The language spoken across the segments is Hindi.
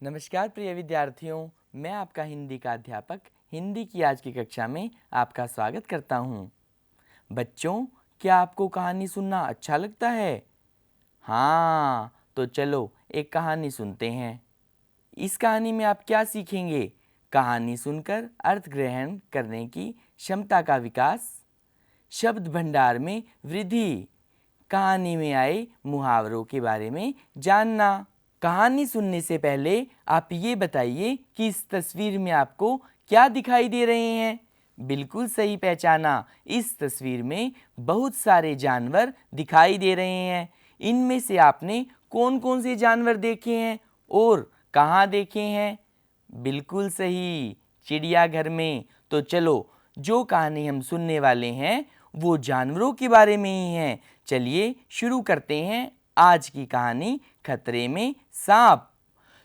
नमस्कार प्रिय विद्यार्थियों, मैं आपका हिंदी का अध्यापक हिंदी की आज की कक्षा में आपका स्वागत करता हूँ। बच्चों, क्या आपको कहानी सुनना अच्छा लगता है? हाँ, तो चलो एक कहानी सुनते हैं। इस कहानी में आप क्या सीखेंगे? कहानी सुनकर अर्थ ग्रहण करने की क्षमता का विकास, शब्द भंडार में वृद्धि, कहानी में आए मुहावरों के बारे में जानना। कहानी सुनने से पहले आप ये बताइए कि इस तस्वीर में आपको क्या दिखाई दे रहे हैं? बिल्कुल सही पहचाना। इस तस्वीर में बहुत सारे जानवर दिखाई दे रहे हैं। इनमें से आपने कौन कौन से जानवर देखे हैं और कहाँ देखे हैं? बिल्कुल सही, चिड़ियाघर में। तो चलो, जो कहानी हम सुनने वाले हैं वो जानवरों के बारे में ही है। चलिए शुरू करते हैं आज की कहानी, खतरे में सांप।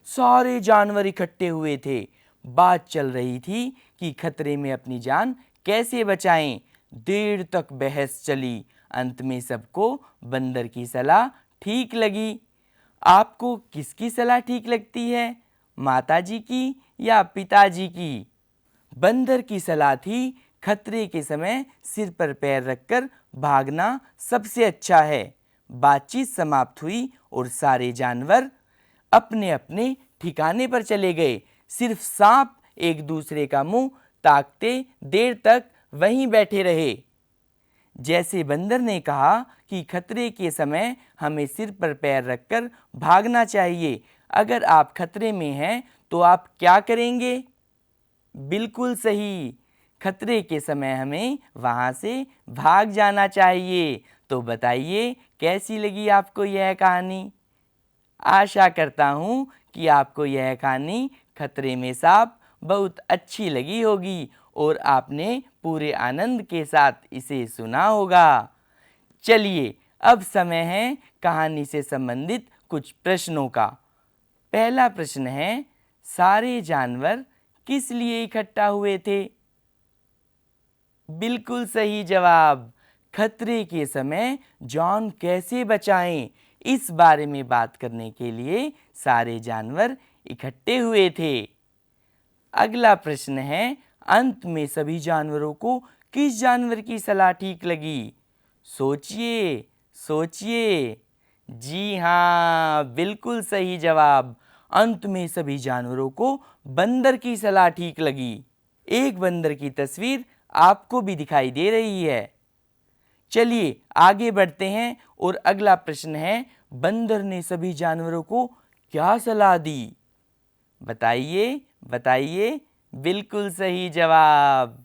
सारे जानवर इकट्ठे हुए थे। बात चल रही थी कि खतरे में अपनी जान कैसे बचाएं। देर तक बहस चली। अंत में सबको बंदर की सलाह ठीक लगी। आपको किसकी सलाह ठीक लगती है? माताजी की या पिताजी की? बंदर की सलाह थी, खतरे के समय सिर पर पैर रखकर भागना सबसे अच्छा है। बातचीत समाप्त हुई और सारे जानवर अपने अपने ठिकाने पर चले गए। सिर्फ सांप एक दूसरे का मुंह ताकते देर तक वहीं बैठे रहे। जैसे बंदर ने कहा कि खतरे के समय हमें सिर पर पैर रखकर भागना चाहिए। अगर आप खतरे में हैं तो आप क्या करेंगे? बिल्कुल सही, खतरे के समय हमें वहां से भाग जाना चाहिए। तो बताइए, कैसी लगी आपको यह कहानी? आशा करता हूँ कि आपको यह कहानी खतरे में सांप बहुत अच्छी लगी होगी और आपने पूरे आनंद के साथ इसे सुना होगा। चलिए, अब समय है कहानी से संबंधित कुछ प्रश्नों का। पहला प्रश्न है, सारे जानवर किस लिए इकट्ठा हुए थे? बिल्कुल सही जवाब, खतरे के समय जान कैसे बचाएं, इस बारे में बात करने के लिए सारे जानवर इकट्ठे हुए थे। अगला प्रश्न है, अंत में सभी जानवरों को किस जानवर की सलाह ठीक लगी? सोचिए सोचिए। जी हाँ, बिल्कुल सही जवाब। अंत में सभी जानवरों को बंदर की सलाह ठीक लगी। एक बंदर की तस्वीर आपको भी दिखाई दे रही है। चलिए आगे बढ़ते हैं और अगला प्रश्न है, बंदर ने सभी जानवरों को क्या सलाह दी? बताइए बताइए। बिल्कुल सही जवाब।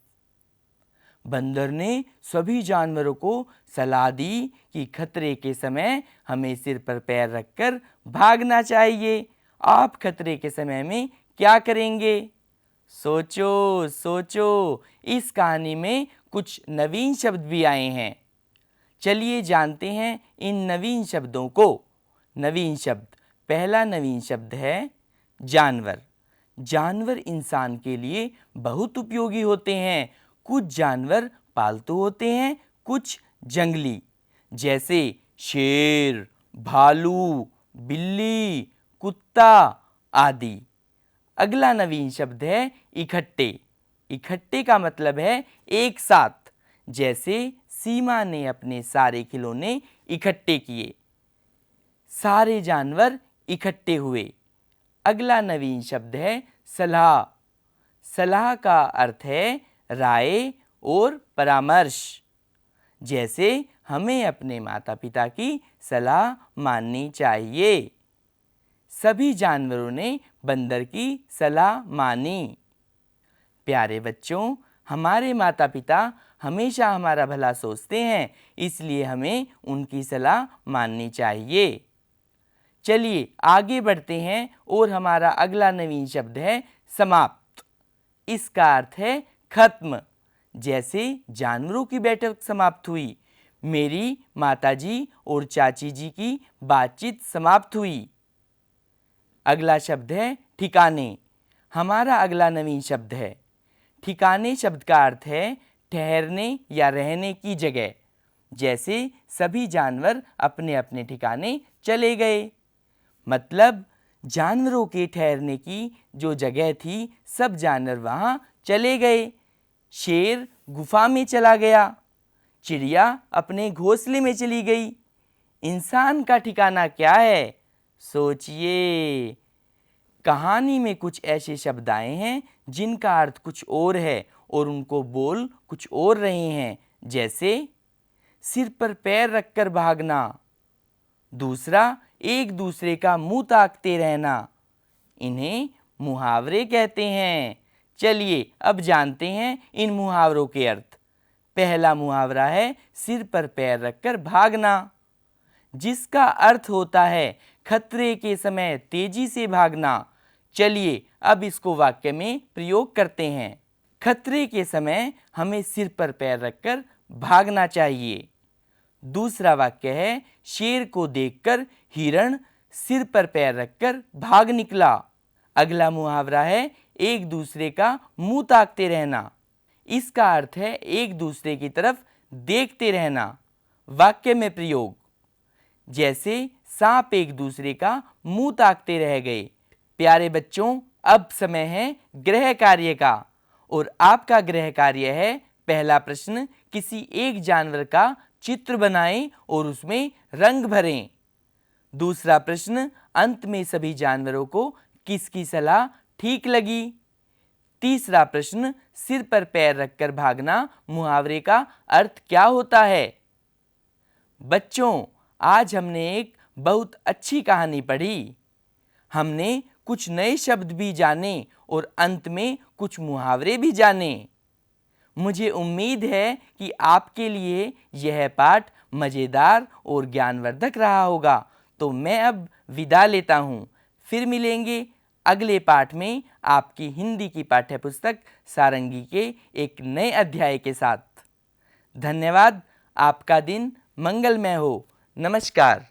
बंदर ने सभी जानवरों को सलाह दी कि खतरे के समय हमें सिर पर पैर रखकर भागना चाहिए। आप खतरे के समय में क्या करेंगे? सोचो सोचो। इस कहानी में कुछ नवीन शब्द भी आए हैं। चलिए जानते हैं इन नवीन शब्दों को। नवीन शब्द, पहला नवीन शब्द है जानवर। जानवर इंसान के लिए बहुत उपयोगी होते हैं। कुछ जानवर पालतू होते हैं, कुछ जंगली, जैसे शेर, भालू, बिल्ली, कुत्ता आदि। अगला नवीन शब्द है इकट्ठे। इकट्ठे का मतलब है एक साथ। जैसे सीमा ने अपने सारे खिलौने इकट्ठे किए। सारे जानवर इकट्ठे हुए। अगला नवीन शब्द है सलाह। सलाह का अर्थ है राय और परामर्श। जैसे हमें अपने माता पिता की सलाह माननी चाहिए। सभी जानवरों ने बंदर की सलाह मानी। प्यारे बच्चों, हमारे माता पिता हमेशा हमारा भला सोचते हैं, इसलिए हमें उनकी सलाह माननी चाहिए। चलिए आगे बढ़ते हैं और हमारा अगला नवीन शब्द है समाप्त। इसका अर्थ है खत्म। जैसे जानवरों की बैठक समाप्त हुई, मेरी माताजी और चाची जी की बातचीत समाप्त हुई। अगला शब्द है ठिकाने। हमारा अगला नवीन शब्द है। ठिकाने शब्द का अर्थ है ठहरने या रहने की जगह। जैसे सभी जानवर अपने अपने ठिकाने चले गए। मतलब जानवरों के ठहरने की जो जगह थी, सब जानवर वहाँ चले गए। शेर गुफा में चला गया, चिड़िया अपने घोंसले में चली गई। इंसान का ठिकाना क्या है? सोचिए। कहानी में कुछ ऐसे शब्द आए हैं जिनका अर्थ कुछ और है और उनको बोल कुछ और रहे हैं, जैसे सिर पर पैर रखकर भागना, दूसरा एक दूसरे का मुंह ताकते रहना। इन्हें मुहावरे कहते हैं। चलिए अब जानते हैं इन मुहावरों के अर्थ। पहला मुहावरा है सिर पर पैर रखकर भागना, जिसका अर्थ होता है खतरे के समय तेजी से भागना। चलिए अब इसको वाक्य में प्रयोग करते हैं। खतरे के समय हमें सिर पर पैर रखकर भागना चाहिए। दूसरा वाक्य है शेर को देखकर हिरण सिर पर पैर रखकर भाग निकला। अगला मुहावरा है एक दूसरे का मुंह ताकते रहना। इसका अर्थ है एक दूसरे की तरफ देखते रहना। वाक्य में प्रयोग, जैसे सांप एक दूसरे का मुंह ताकते रह गए। प्यारे बच्चों, अब समय है गृह कार्य का, और आपका गृह कार्य है पहला प्रश्न, किसी एक जानवर का चित्र बनाएं और उसमें रंग भरें। दूसरा प्रश्न, अंत में सभी जानवरों को किसकी सलाह ठीक लगी। तीसरा प्रश्न, सिर पर पैर रखकर भागना मुहावरे का अर्थ क्या होता है। बच्चों, आज हमने एक बहुत अच्छी कहानी पढ़ी। हमने कुछ नए शब्द भी जाने और अंत में कुछ मुहावरे भी जाने। मुझे उम्मीद है कि आपके लिए यह पाठ मज़ेदार और ज्ञानवर्धक रहा होगा। तो मैं अब विदा लेता हूँ। फिर मिलेंगे अगले पाठ में आपकी हिंदी की पाठ्यपुस्तक सारंगी के एक नए अध्याय के साथ। धन्यवाद। आपका दिन मंगलमय हो। नमस्कार।